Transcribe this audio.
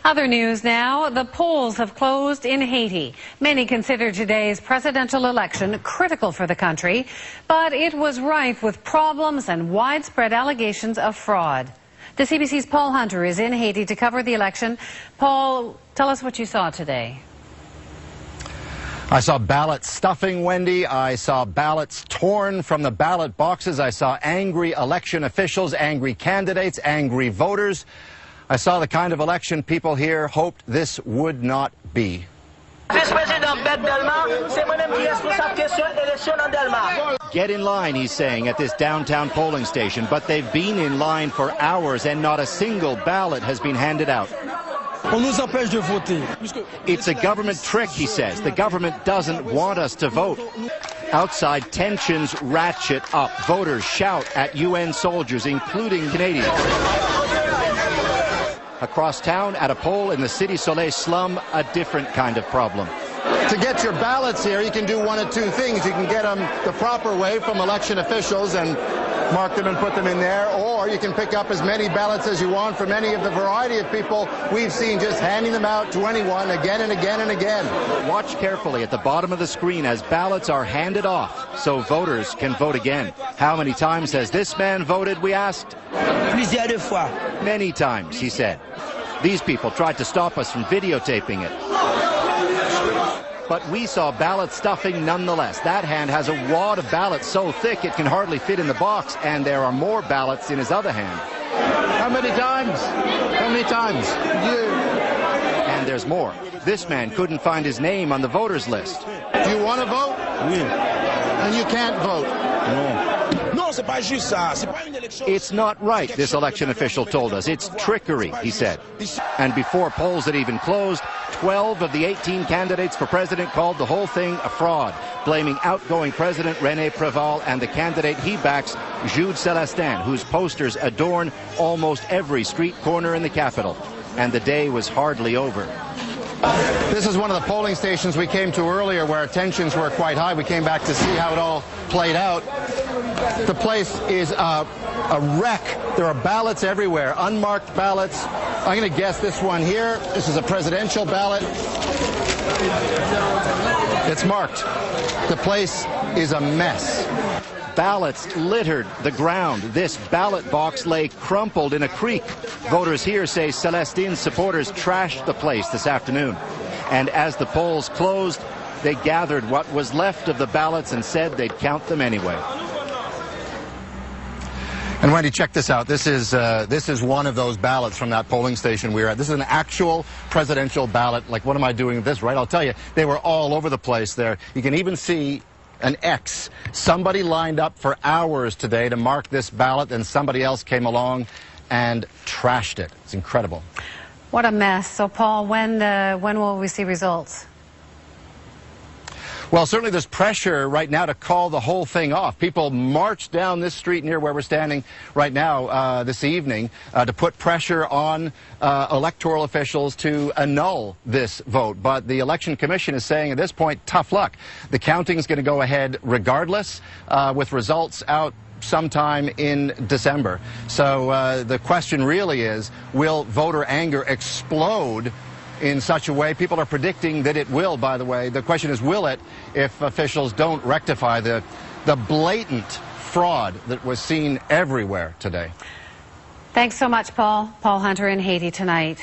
Other news now, the polls have closed in Haiti. Many consider today's presidential election critical for the country, but it was rife with problems and widespread allegations of fraud. The CBC's Paul Hunter is in Haiti to cover the election. Paul, tell us what you saw today. I saw ballot stuffing, Wendy. I saw ballots torn from the ballot boxes. I saw angry election officials, angry candidates, angry voters. I saw the kind of election people here hoped this would not be. Get in line, he's saying, at this downtown polling station, but they've been in line for hours and not a single ballot has been handed out. It's a government trick, he says. The government doesn't want us to vote. Outside, tensions ratchet up. Voters shout at UN soldiers, including Canadians. Across town, at a poll in the City Soleil slum, a different kind of problem. To get your ballots here, you can do one of two things. You can get them the proper way from election officials and mark them and put them in there, or you can pick up as many ballots as you want from any of the variety of people we've seen just handing them out to anyone again and again and again. Watch carefully at the bottom of the screen as ballots are handed off so voters can vote again. How many times has this man voted, we asked? Many times, he said. These people tried to stop us from videotaping it. But we saw ballot stuffing nonetheless. That hand has a wad of ballots so thick it can hardly fit in the box, and there are more ballots in his other hand. How many times? How many times? And there's more. This man couldn't find his name on the voters list. Do you want to vote? And you can't vote. It's not right, this election official told us. It's trickery, he said. And before polls had even closed, 12 of the 18 candidates for president called the whole thing a fraud, blaming outgoing President René Préval and the candidate he backs, Jude Celestin, whose posters adorn almost every street corner in the capital. And the day was hardly over. This is one of the polling stations we came to earlier where tensions were quite high. We came back to see how it all played out. The place is a wreck. There are ballots everywhere, unmarked ballots. I'm going to guess this one here. This is a presidential ballot. It's marked. The place is a mess. Ballots littered the ground. This ballot box lay crumpled in a creek. Voters here say Celestin's supporters trashed the place this afternoon. And as the polls closed, they gathered what was left of the ballots and said they'd count them anyway. And Wendy, check this out. This is one of those ballots from that polling station we were at. This is an actual presidential ballot. Like, what am I doing with this, right? I'll tell you, they were all over the place there. You can even see an X. Somebody lined up for hours today to mark this ballot, and somebody else came along and trashed it. It's incredible. What a mess. So, Paul, when will we see results? Well, certainly there's pressure right now to call the whole thing off. People marched down this street near where we're standing right now this evening to put pressure on electoral officials to annul this vote. But the Election Commission is saying at this point, tough luck. The counting is going to go ahead regardless, with results out sometime in December. So the question really is, will voter anger explode in such a way? People are predicting that it will, by the way. The question is, will it, if officials don't rectify the blatant fraud that was seen everywhere today? Thanks so much, Paul. Paul Hunter in Haiti tonight.